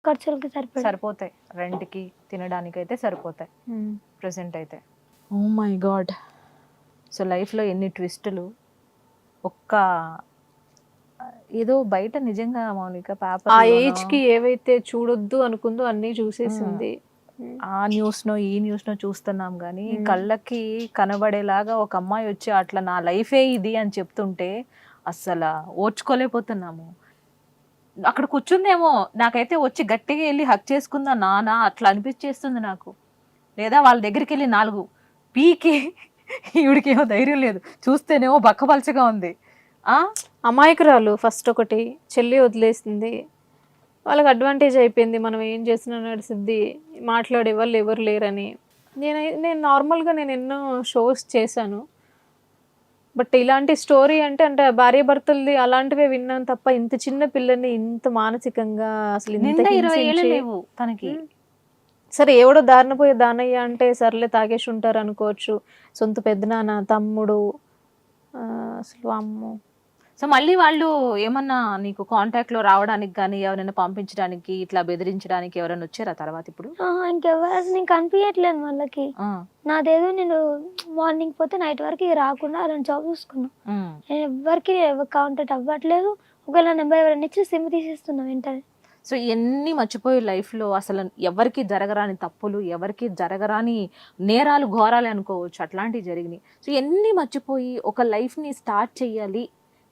ఖర్చులకి సరిపోతాయి, రెంట్కి తినడానికి అయితే సరిపోతాయి ప్రెసెంట్ అయితే. Oh my God. సో లైఫ్లో ఎన్ని ట్విస్టులు. ఒక్క ఏదో బయట నిజంగా మౌనిక ఆ పేపర్ ఏజ్ కి ఏవైతే చూడొద్దు అనుకుందో అన్ని చూసేసింది. ఆ న్యూస్నో ఈ న్యూస్నో చూస్తున్నాం కానీ కళ్ళకి కనబడేలాగా ఒక అమ్మాయి వచ్చి అట్లా నా లైఫే ఇది అని చెప్తుంటే అస్సలు ఓర్చుకోలేకపోతున్నాము. అక్కడ కూర్చుందేమో నాకైతే వచ్చి గట్టిగా వెళ్ళి హక్ చేసుకుందా నానా అట్లా అనిపించేస్తుంది నాకు. లేదా వాళ్ళ దగ్గరికి వెళ్ళి 4 పీకి ఈవిడికేమో ధైర్యం లేదు, చూస్తేనేమో బక్కపలచగా ఉంది. అమాయకురాలు ఫస్ట్ ఒకటి, చెల్లి వదిలేసింది, వాళ్ళకి అడ్వాంటేజ్ అయిపోయింది, మనం ఏం చేసినా నడిసిద్ది, మాట్లాడే వాళ్ళు ఎవరు లేరని. నేను నార్మల్గా నేను ఎన్నో షోస్ చేశాను, బట్ ఇలాంటి స్టోరీ అంటే భార్య భర్తలది అలాంటివే విన్నాను తప్ప ఇంత చిన్న పిల్లని ఇంత మానసికంగా అసలు ఇంత 20 ఏళ్ళు లేవు తనకి. సరే ఎవడో దారిన పోయే దానయ్య అంటే సర్లే తాగేసి ఉంటారు అనుకోవచ్చు, సొంత పెద్దనాన్న తమ్ముడు అసలు అమ్మో. సో మళ్ళీ వాళ్ళు ఏమన్నా నీకు కాంటాక్ట్ లో రావడానికి కానీ ఎవరైనా పంపించడానికి ఇట్లా బెదిరించడానికి ఎవరైనా వచ్చారా తర్వాత? ఇప్పుడు ఇంకెవరు అసలు నేను కనిపించట్లేదు వాళ్ళకి. నాదేదో నేను మార్నింగ్ పోతే నైట్ వరకు రాకుండా అలాంటి జాబ్ చూసుకున్నా. నేను ఎవరికి కాంటాక్ట్ అవ్వట్లేదు. ఒకవేళ నెంబర్ ఎవరైనా ఇచ్చి సిమ్ తీసేస్తున్నా వెంటనే. సో ఇవన్నీ మర్చిపోయి లైఫ్లో అసలు ఎవరికి జరగరాని తప్పులు, ఎవరికి జరగరాని నేరాలు, ఘోరాలు అనుకోవచ్చు, అట్లాంటివి జరిగినాయి. సో ఇవన్నీ మర్చిపోయి ఒక లైఫ్ని స్టార్ట్ చేయాలి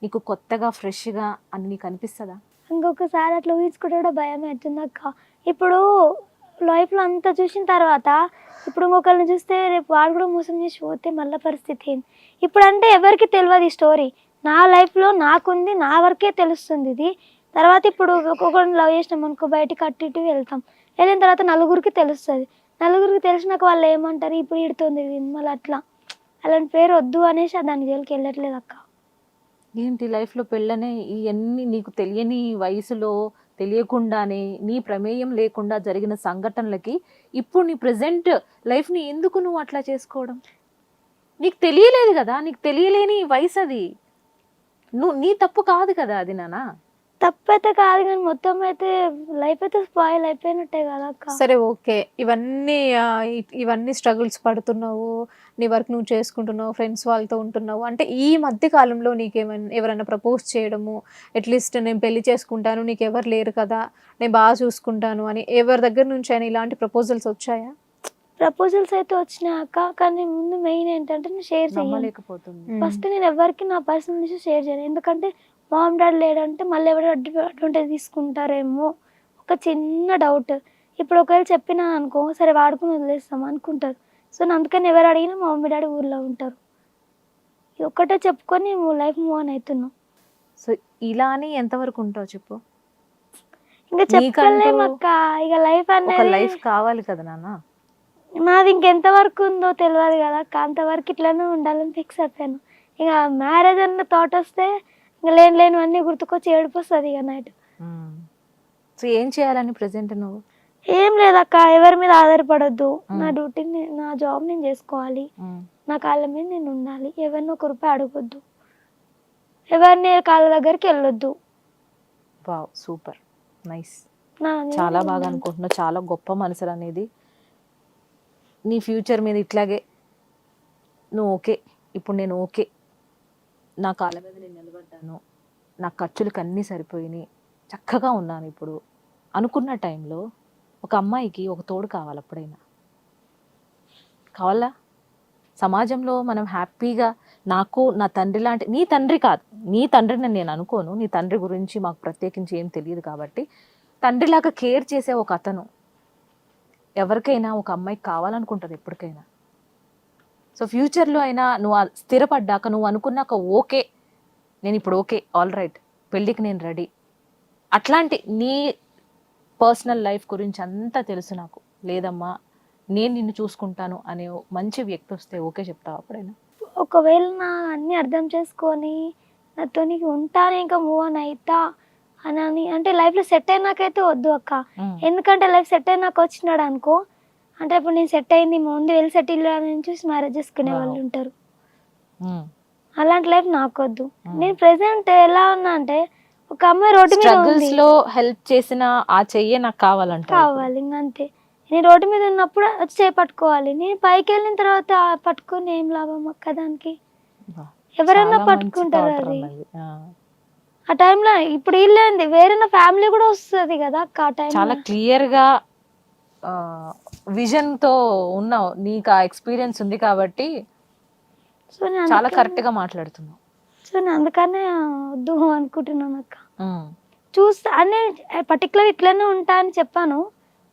నీకు కొత్తగా ఫ్రెష్గా అని నీకు అనిపిస్తుందా? ఇంకొకసారి అట్లా ఊహించుకుంటే కూడా భయం అవుతుంది అక్క. ఇప్పుడు లైఫ్లో అంతా చూసిన తర్వాత ఇప్పుడు ఇంకొకరిని చూస్తే రేపు వాడు కూడా మోసం చేసి పోతే మళ్ళీ పరిస్థితి ఏంది? ఇప్పుడు అంటే ఎవరికి తెలియదు ఈ స్టోరీ. నా లైఫ్లో నాకుంది, నా వరకే తెలుస్తుంది ఇది. తర్వాత ఇప్పుడు ఒక్కొక్కరిని లవ్ చేసినాం అనుకో, బయటకి అటు ఇటు వెళ్తాం, వెళ్ళిన తర్వాత నలుగురికి తెలుస్తుంది. నలుగురికి తెలిసినాక వాళ్ళు ఏమంటారు, ఇప్పుడు ఇడుతుంది మళ్ళీ అట్లా. అలాంటి పేరు వద్దు అనేసి దాని జోలికి వెళ్ళట్లేదు అక్క. ఏంటి లైఫ్లో పెళ్ళనే ఇవన్నీ నీకు తెలియని వయసులో తెలియకుండానే నీ ప్రమేయం లేకుండా జరిగిన సంఘటనలకి ఇప్పుడు నీ ప్రజెంట్ లైఫ్ని ఎందుకు నువ్వు అట్లా చేసుకోవడం? నీకు తెలియలేదు కదా, నీకు తెలియలేని వయసు అది. నీ తప్పు కాదు కదా అది. నానా తప్పైతే కాదు కానీ మొత్తం అయితే లైఫ్ అయితే స్పాయిల్ అయిపోయినట్టే కదా అక్క. సరే ఓకే, ఇవన్నీ స్ట్రగుల్స్ పడుతున్నావు, నీ వర్క్ నువ్వు చేసుకుంటున్నావు, ఫ్రెండ్స్ వాళ్ళతో ఉంటున్నావు అంటే ఈ మధ్య కాలంలో నీకేమైనా ఎవరైనా ప్రపోజ్ చేయడము, అట్లీస్ట్ నేను పెళ్లి చేసుకుంటాను నీకు ఎవరు లేరు కదా నేను బాగా చూసుకుంటాను అని ఎవరి దగ్గర నుంచి అయినా ఇలాంటి ప్రపోజల్స్ వచ్చాయా? ప్రపోజల్స్ అయితే వచ్చినాక, కానీ ముందు మెయిన్ ఏంటంటే నేను షేర్ చేయలేకపోతుంది. ఫస్ట్ నేను ఎవరికి నా పర్సనల్ ఇష్యూ షేర్ చేయను. ఎందుకంటే మామ్ డాడీ లేడంటే మళ్ళీ ఎవరు అడ్వాంటేజ్ తీసుకుంటారేమో ఒక చిన్న డౌట్. ఇప్పుడు ఒకవేళ చెప్పినా అనుకో, సరే వాడుకుని వదిలేస్తాం అనుకుంటారు. సో అందుకని ఎవరు అడిగినా మా మమ్మీ డాడీ ఊర్లో ఉంటారు. ఇది ఒక్కటే చెప్పుకొని లైఫ్ మూవ్ ఆన్ అవుతున్నాం. సో ఇలా అని ఎంతవరకు ఉంటావు చెప్పు? ఇంకా చెప్పలేము అక్క. ఇక లైఫ్ అనేది లైఫ్ కావాలి కదా నాన్న. నాది ఇంకెంత వరకు ఉందో తెలియదు కదా అక్క. అంతవరకు ఇట్లానే ఉండాలని ఫిక్స్ అయిపోయాను. ఇక మ్యారేజ్ అన్న థాట్ వస్తే ఇంకా లేనివన్నీ గుర్తుకొచ్చి ఏడిపోస్తుంది ఇక నైట్. సో ఏం చేయాలని ప్రెసెంట్ నువ్వు? ఏం లేదక్క, ఎవరి మీద ఆధారపడొద్దు. నా డ్యూటీని, నా జాబ్ నేను చేసుకోవాలి, నా కాళ్ళ మీద నేను ఉండాలి. ఎవరిని 1 రూపాయి అడగొద్దు, ఎవరిని కాళ్ళ దగ్గరికి వెళ్ళొద్దు. వావ్, సూపర్, నైస్, చాలా బాగా అనుకుంటున్నావు. చాలా గొప్ప మనసు అనేది. నీ ఫ్యూచర్ మీద ఇట్లాగే నువ్వు ఓకే, ఇప్పుడు నేను ఓకే, నా కాళ్ళ మీద నేను నిలబడ్డాను, నా ఖర్చులకు అన్నీ సరిపోయినాయి, చక్కగా ఉన్నాను ఇప్పుడు అనుకున్న టైంలో ఒక అమ్మాయికి ఒక తోడు కావాలి. అప్పుడైనా కావాలా? సమాజంలో మనం హ్యాపీగా, నాకు నా తండ్రి లాంటి, నీ తండ్రి కాదు, నీ తండ్రిని నేను అనుకోను, నీ తండ్రి గురించి మాకు ప్రత్యేకించి ఏం తెలియదు కాబట్టి, తండ్రిలాగా కేర్ చేసే ఒక అతను ఎవరికైనా ఒక అమ్మాయికి కావాలనుకుంటుంది ఎప్పటికైనా. సో ఫ్యూచర్లో అయినా నువ్వు స్థిరపడ్డాక, నువ్వు అనుకున్నాక ఓకే నేను ఇప్పుడు ఓకే, ఆల్ రైట్, పెళ్ళికి నేను రెడీ, అట్లాంటి నీ పర్సనల్ లైఫ్ గురించి అంతా తెలుసు నాకు, లేదమ్మా నేను నిన్ను చూసుకుంటాను అనే మంచి వ్యక్తి వస్తే ఓకే చెప్తావు అప్పుడైనా? ఒకవేళ నా అన్ని అర్థం చేసుకొని నాతో నీకు ఉంటానే ఇంకా మూవ్ ఆన్ అవుతా అని అంటే లైఫ్లో సెట్ అయినాకైతే వద్దు అక్క. ఎందుకంటే లైఫ్ సెట్ అయినాక వచ్చినాడు అనుకో, అంటే ఇప్పుడు నేను సెట్ అయింది ముందు వెళ్ళి సెటిల్ అని చూసి మ్యారేజ్ చేసుకునే వాళ్ళు ఉంటారు. అలాంటి లైఫ్ నాకు వద్దు. నేను ప్రెసెంట్ ఎలా ఉన్నా అంటే ఒక ఒక అమ్మాయి రోడ్డు మీద స్ట్రగుల్స్ ఉంది లో హెల్ప్ చేసిన ఆ చెయ్యే నాకు కావాలంట. కావాలి ఇంకా అంతే. నేను రోడ్డు మీద ఉన్నప్పుడు వచ్చి చేపట్టుకోవాలి, నేను పైకి వెళ్ళిన తర్వాత పట్టుకొని ఏం లాభం అక్క దానికి? ఎవరైనా పట్టుకుంటారు అది. ఆ టైంలో ఇప్పుడు వీళ్ళేంది వేరే ఫ్యామిలీ కూడా వస్తుంది కదా అక్క ఆ టైం. చాలా క్లియర్ గా విజన్ తో ఉన్నావు, నీకు ఆ ఎక్స్పీరియన్స్ ఉంది కాబట్టి సో నేను చాలా కరెక్ట్ గా మాట్లాడుతున్నావు. సో నేను అందుకనే వద్దు అనుకుంటున్నాను అక్క. చూస్తా అని పర్టికులర్ ఇట్లనే ఉంటా అని చెప్పాను.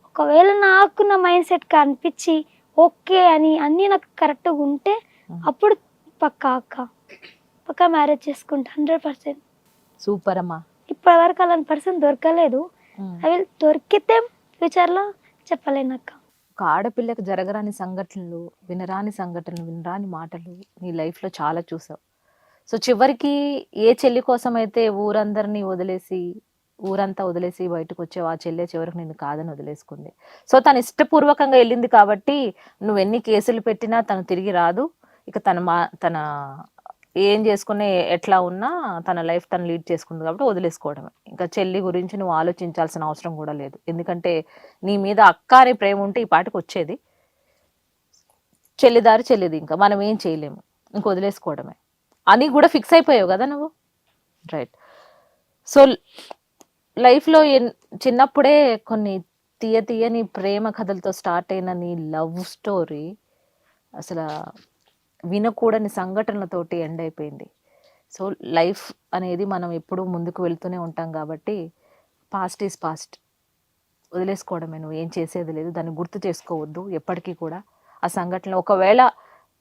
ఒకవేళ నాకు నా మైండ్ సెట్ అనిపించి ఓకే అని అన్నీ నాకు కరెక్ట్గా ఉంటే అప్పుడు పక్కా మ్యారేజ్ చేసుకుంటా 100%. సూపర్ అమ్మా. ఇప్పటి వరకు అలాంటి పర్సన్ దొరకలేదు. అవి దొరికితే ఫ్యూచర్లో చెప్పలేను అక్క. ఒక ఆడపిల్లకు జరగరాని సంఘటనలు, వినరాని సంఘటనలు, వినరాని మాటలు నీ లైఫ్లో చాలా చూసావు. సో చివరికి ఏ చెల్లి కోసం అయితే ఊరంతా వదిలేసి బయటకు వచ్చావు, ఆ చెల్లె చివరికి నిన్ను కాదని వదిలేసుకుంది. సో తను ఇష్టపూర్వకంగా వెళ్ళింది కాబట్టి నువ్వు ఎన్ని కేసులు పెట్టినా తను తిరిగి రాదు. ఇక తన ఏం చేసుకుని ఎట్లా ఉన్నా తన లైఫ్ తను లీడ్ చేసుకుంది కాబట్టి వదిలేసుకోవడమే. ఇంకా చెల్లి గురించి నువ్వు ఆలోచించాల్సిన అవసరం కూడా లేదు. ఎందుకంటే నీ మీద అక్క అనే ప్రేమ ఉంటే ఈ పాటికి వచ్చేది. చెల్లిదారి చెల్లిది, ఇంకా మనం ఏం చేయలేము, ఇంక వదిలేసుకోవడమే అని కూడా ఫిక్స్ అయిపోయావు కదా నువ్వు. రైట్. సో లైఫ్లో చిన్నప్పుడే కొన్ని తీయని ప్రేమ కథలతో స్టార్ట్ అయిన నీ లవ్ స్టోరీ అసలు వినకూడని సంఘటనలతోటి ఎండ్ అయిపోయింది. సో లైఫ్ అనేది మనం ఎప్పుడూ ముందుకు వెళ్తూనే ఉంటాం కాబట్టి పాస్ట్ ఈజ్ పాస్ట్, వదిలేసుకోవడమే. నువ్వు ఏం చేసేది లేదు, దాన్ని గుర్తు చేసుకోవద్దు ఎప్పటికీ కూడా ఆ సంఘటన. ఒకవేళ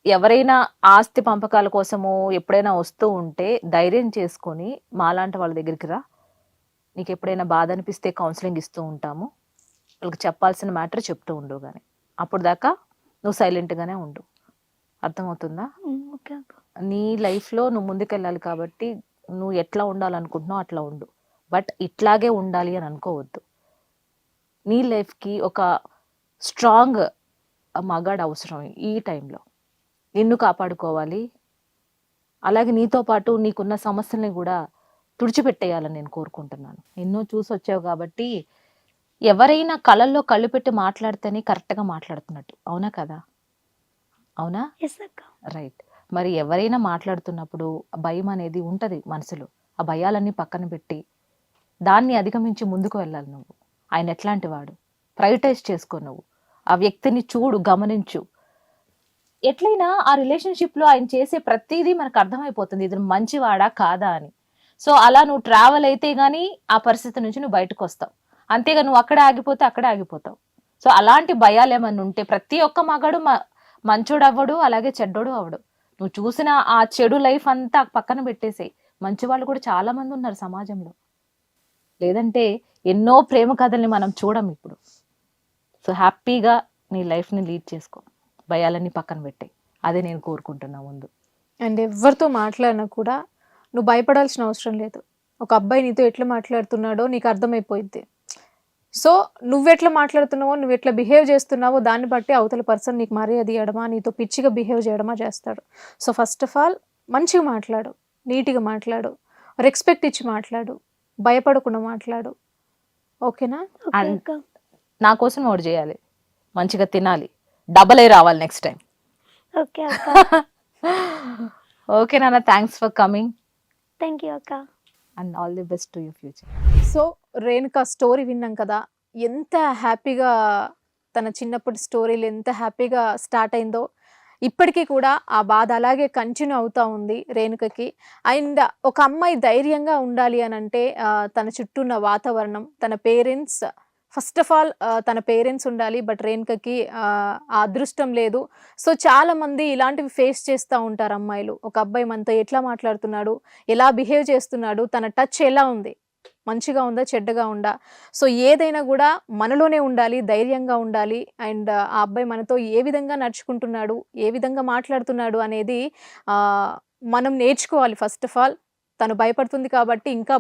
ఎవరైనా ఆస్తి పంపకాల కోసము ఎప్పుడైనా వస్తూ ఉంటే ధైర్యం చేసుకొని మాలాంటి వాళ్ళ దగ్గరికి రా. నీకు ఎప్పుడైనా బాధ అనిపిస్తే కౌన్సిలింగ్ ఇస్తూ ఉంటాము. వాళ్ళకి చెప్పాల్సిన మ్యాటర్ చెప్తూ ఉండు, కానీ అప్పుడు దాకా నువ్వు సైలెంట్గానే ఉండు. అర్థమవుతుందా? నీ లైఫ్లో నువ్వు ముందుకెళ్ళాలి కాబట్టి నువ్వు ఎట్లా ఉండాలనుకుంటున్నావు అట్లా ఉండు. బట్ ఇట్లాగే ఉండాలి అని అనుకోవద్దు. నీ లైఫ్కి ఒక స్ట్రాంగ్ మగాడు అవసరం ఈ టైంలో. నిన్ను కాపాడుకోవాలి, అలాగే నీతో పాటు నీకున్న సమస్యల్ని కూడా తుడిచిపెట్టేయాలని నేను కోరుకుంటున్నాను. ఎన్నో చూసి వచ్చావు కాబట్టి ఎవరైనా కళ్ళల్లో కళ్ళు పెట్టి మాట్లాడితేనే కరెక్ట్గా మాట్లాడుతున్నట్టు. అవునా కదా? అవునా? రైట్. మరి ఎవరైనా మాట్లాడుతున్నప్పుడు భయం అనేది ఉంటుంది మనసులో. ఆ భయాలన్నీ పక్కన పెట్టి దాన్ని అధిగమించి ముందుకు వెళ్ళాలి నువ్వు. ఆయన ఎట్లాంటి వాడు ప్రయోరిటైజ్ చేసుకో. నువ్వు ఆ వ్యక్తిని చూడు, గమనించు. ఎట్లయినా ఆ రిలేషన్షిప్లో ఆయన చేసే ప్రతిదీ మనకు అర్థమైపోతుంది, ఇది మంచివాడా కాదా అని. సో అలా నువ్వు ట్రావెల్ అయితే కానీ ఆ పరిస్థితి నుంచి నువ్వు బయటకు వస్తావు. అంతేగా నువ్వు అక్కడే ఆగిపోతే అక్కడే ఆగిపోతావు. సో అలాంటి భయాలు ఏమన్నా ఉంటే ప్రతి ఒక్క మగాడు మంచోడు అవ్వడు, అలాగే చెడ్డోడు అవ్వడు. నువ్వు చూసిన ఆ చెడు లైఫ్ అంతా పక్కన పెట్టేసేయి. మంచి వాళ్ళు కూడా చాలా మంది ఉన్నారు సమాజంలో. లేదంటే ఎన్నో ప్రేమ కథల్ని మనం చూడం ఇప్పుడు. సో హ్యాపీగా నీ లైఫ్ని లీడ్ చేసుకో, భయాలన్నీ పక్కన పెట్టాయి. అదే నేను కోరుకుంటున్నా ముందు. అండ్ ఎవరితో మాట్లాడినా కూడా నువ్వు భయపడాల్సిన అవసరం లేదు. ఒక అబ్బాయి నీతో ఎట్లా మాట్లాడుతున్నాడో నీకు అర్థమైపోయింది. సో నువ్వెట్లా మాట్లాడుతున్నావో, నువ్వు ఎట్లా బిహేవ్ చేస్తున్నావో దాన్ని బట్టి అవతల పర్సన్ నీకు మర్యాద ఇవ్వడమా, నీతో పిచ్చిగా బిహేవ్ చేయడమా చేస్తాడు. సో ఫస్ట్ ఆఫ్ ఆల్ మంచిగా మాట్లాడు, నీట్గా మాట్లాడు, రెస్పెక్ట్ ఇచ్చి మాట్లాడు, భయపడకుండా మాట్లాడు. ఓకేనా? నా కోసం ఓడి చేయాలి, మంచిగా తినాలి, డబల్ అయి రావాలి నెక్స్ట్ టైం. ఓకే అక్క. ఓకే నాన్న, thanks for coming. Thank you అక్క. And all the best to your future. So Renuka story విన్నాం కదా, ఎంత హ్యాపీగా తన చిన్నప్పటి స్టోరీలు ఎంత హ్యాపీగా స్టార్ట్ అయిందో. ఇప్పటికీ కూడా ఆ బాధ అలాగే కంటిన్యూ అవుతూ ఉంది రేణుకకి. అండ్ ఒక అమ్మాయి ధైర్యంగా ఉండాలి అని అంటే తన చుట్టూ ఉన్న వాతావరణం, తన పేరెంట్స్, ఫస్ట్ ఆఫ్ ఆల్ తన పేరెంట్స్ ఉండాలి. బట్ రేణుకకి ఆ అదృష్టం లేదు. సో చాలా మంది ఇలాంటివి ఫేస్ చేస్తూ ఉంటారు అమ్మాయిలు. ఒక అబ్బాయి మనతో ఎట్లా మాట్లాడుతున్నాడు, ఎలా బిహేవ్ చేస్తున్నాడు, తన టచ్ ఎలా ఉంది, మంచిగా ఉందా చెడ్డగా ఉందా. సో ఏదైనా కూడా మనలోనే ఉండాలి, ధైర్యంగా ఉండాలి. అండ్ ఆ అబ్బాయి మనతో ఏ విధంగా నడుచుకుంటున్నాడు, ఏ విధంగా మాట్లాడుతున్నాడు అనేది మనం నేర్చుకోవాలి. ఫస్ట్ ఆఫ్ ఆల్ తను భయపడుతుంది కాబట్టి ఇంకా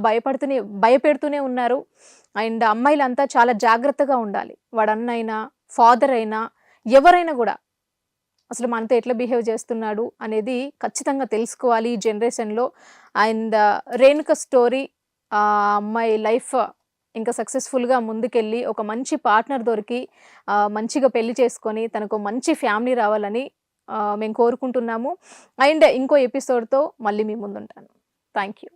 భయపెడుతూనే ఉన్నారు. అండ్ అమ్మాయిలంతా చాలా జాగ్రత్తగా ఉండాలి. వాడు అన్నైనా ఫాదర్ అయినా ఎవరైనా కూడా అసలు మనతో ఎట్లా బిహేవ్ చేస్తున్నాడు అనేది ఖచ్చితంగా తెలుసుకోవాలి ఈ జనరేషన్లో. అండ్ రేణుక స్టోరీ ఆ అమ్మాయి లైఫ్ ఇంకా సక్సెస్ఫుల్గా ముందుకెళ్ళి ఒక మంచి పార్ట్నర్ దొరికి మంచిగా పెళ్లి చేసుకొని తనకు మంచి ఫ్యామిలీ రావాలని మేము కోరుకుంటున్నాము. అండ్ ఇంకో ఎపిసోడ్తో మళ్ళీ మీ ముందుంటాను. Thank you.